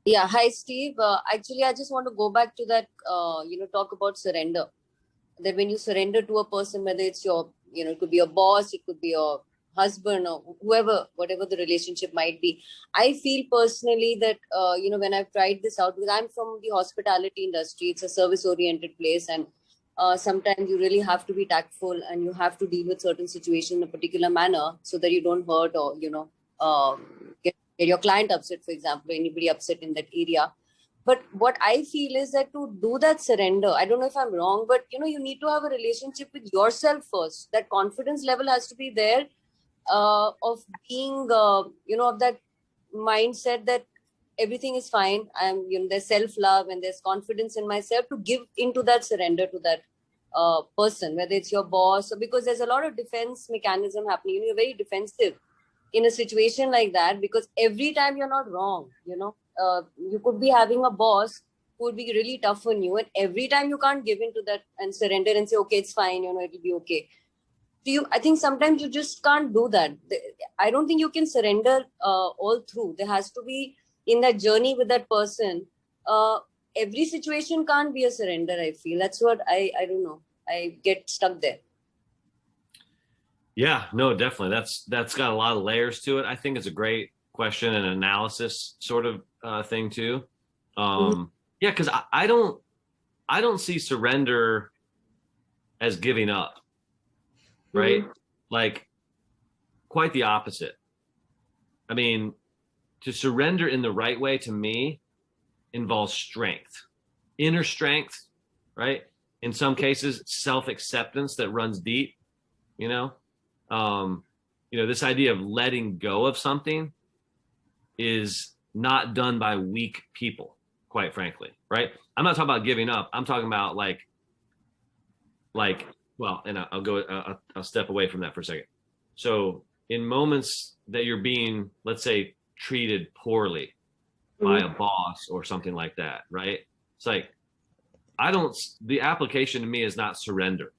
Yeah, hi, Steve. Actually, I just want to go back to that, talk about surrender. That when you surrender to a person, whether it's your, it could be a boss, it could be your husband, or whoever, whatever the relationship might be. I feel personally that, when I've tried this out, because I'm from the hospitality industry, it's a service-oriented place, and sometimes you really have to be tactful, and you have to deal with certain situations in a particular manner so that you don't hurt or, get your client upset, for example, or anybody upset in that area. But what I feel is that to do that surrender, I don't know if I'm wrong, but, you need to have a relationship with yourself first. That confidence level has to be there, of being, of that mindset that everything is fine. There's self-love and there's confidence in myself to give into that surrender to that person, whether it's your boss, or because there's a lot of defense mechanism happening. You're very defensive in a situation like that, because every time you're not wrong, you could be having a boss who would be really tough on you, and every time you can't give into that and surrender and say, okay, it's fine, it'll be okay. I think sometimes you just can't do that. I don't think you can surrender all through. There has to be, in that journey with that person, every situation can't be a surrender, I feel. That's what I don't know. I get stuck there. Yeah, no, definitely. That's got a lot of layers to it. I think it's a great question and analysis sort of thing too. Yeah, because I don't see surrender as giving up, right? Like, quite the opposite. I mean, to surrender in the right way, to me, involves strength, inner strength, right? In some cases, self-acceptance that runs deep, this idea of letting go of something is not done by weak people, quite frankly, right? I'm not talking about giving up. I'm talking about and I'll step away from that for a second. So in moments that you're being, let's say, treated poorly by a boss or something like that, right? It's like, the application to me is not surrender,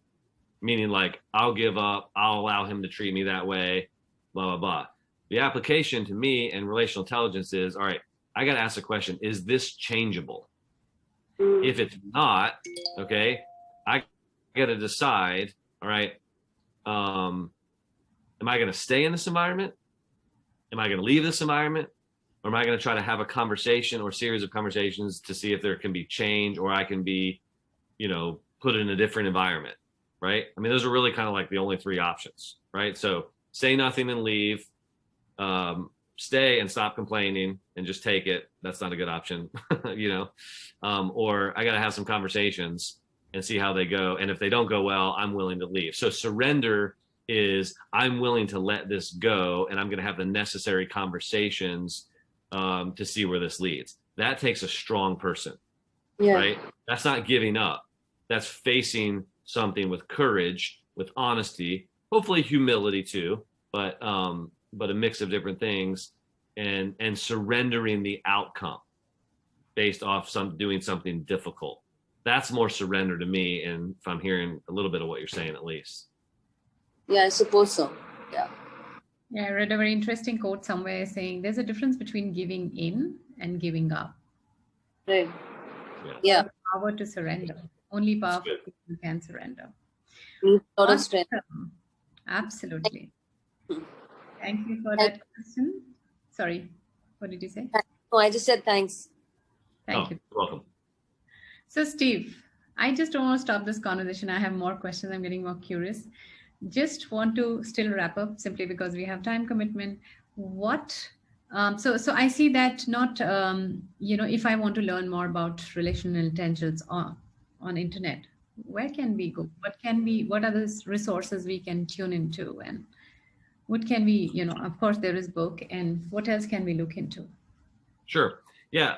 meaning like, I'll give up, I'll allow him to treat me that way, blah, blah, blah. The application to me and relational intelligence is, all right, I got to ask the question, is this changeable? If it's not, okay, I got to decide, all right, am I going to stay in this environment? Am I going to leave this environment? Or am I going to try to have a conversation or series of conversations to see if there can be change, or I can be, put in a different environment, right? I mean, those are really kind of like the only 3 options, right? So say nothing and leave, stay and stop complaining and just take it. That's not a good option, you know, or I got to have some conversations and see how they go. And if they don't go well, I'm willing to leave. So surrender is I'm willing to let this go, and I'm going to have the necessary conversations to see where this leads. That takes a strong person, right? That's not giving up. That's facing something with courage, with honesty, hopefully humility too, but a mix of different things, and surrendering the outcome based off doing something difficult. That's more surrender to me, and if I'm hearing a little bit of what you're saying, at least. Yeah, I suppose so. Yeah. Yeah, I read a very interesting quote somewhere saying there's a difference between giving in and giving up. Right. Yeah. The power to surrender. Only powerful people can surrender. A lot of strength. Absolutely. Thank you for that question. Sorry, what did you say? No, I just said thanks. Thank you. You're welcome. So Steve, I just don't want to stop this conversation. I have more questions. I'm getting more curious. Just want to still wrap up simply because we have time commitment. So I see that not, if I want to learn more about relational intelligence on internet, where can we go? What are the resources we can tune into? And what can we, of course there is book, and what else can we look into? Sure. Yeah.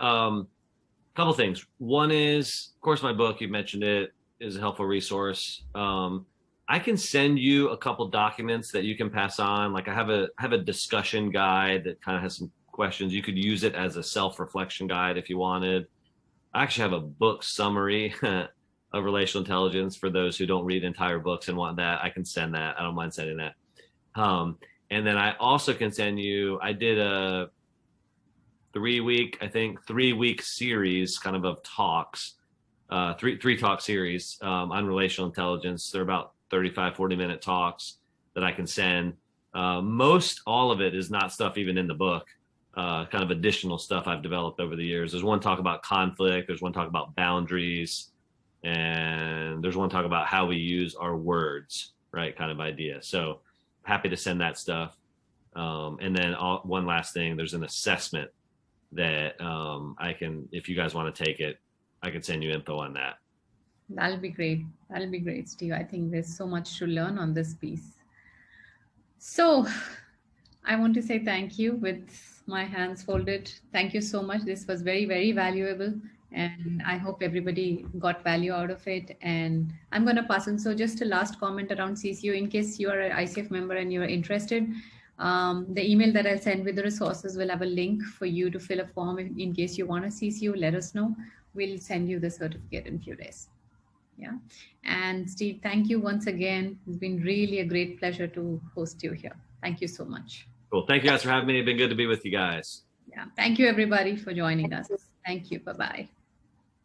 Couple things. One is, of course, my book, you mentioned it, is a helpful resource. I can send you a couple documents that you can pass on. Like I have a discussion guide that kind of has some questions. You could use it as a self-reflection guide if you wanted. I actually have a book summary of relational intelligence for those who don't read entire books and want that. I can send that. I don't mind sending that. And then I also can send you, I did a 3-week series kind of talks, three talk series on relational intelligence. They're about 35-40 minute talks that I can send. Most all of it is not stuff even in the book, kind of additional stuff I've developed over the years. There's one talk about conflict, there's one talk about boundaries, and there's one talk about how we use our words, right, kind of idea. So happy to send that stuff. And then one last thing, there's an assessment that I can, if you guys want to take it, I can send you info on that. That'll be great. That'll be great, Steve. I think there's so much to learn on this piece. So I want to say thank you with my hands folded. Thank you so much. This was very, very valuable. And I hope everybody got value out of it. And I'm going to pass on. So just a last comment around CCU, in case you are an ICF member and you're interested, the email that I'll send with the resources will have a link for you to fill a form. In case you want a CCU, let us know. We'll send you the certificate in a few days. Yeah. And Steve, thank you once again. It's been really a great pleasure to host you here. Thank you so much. Cool. Thank you guys for having me. It's been good to be with you guys. Yeah. Thank you everybody for joining us. Thank you. Bye-bye.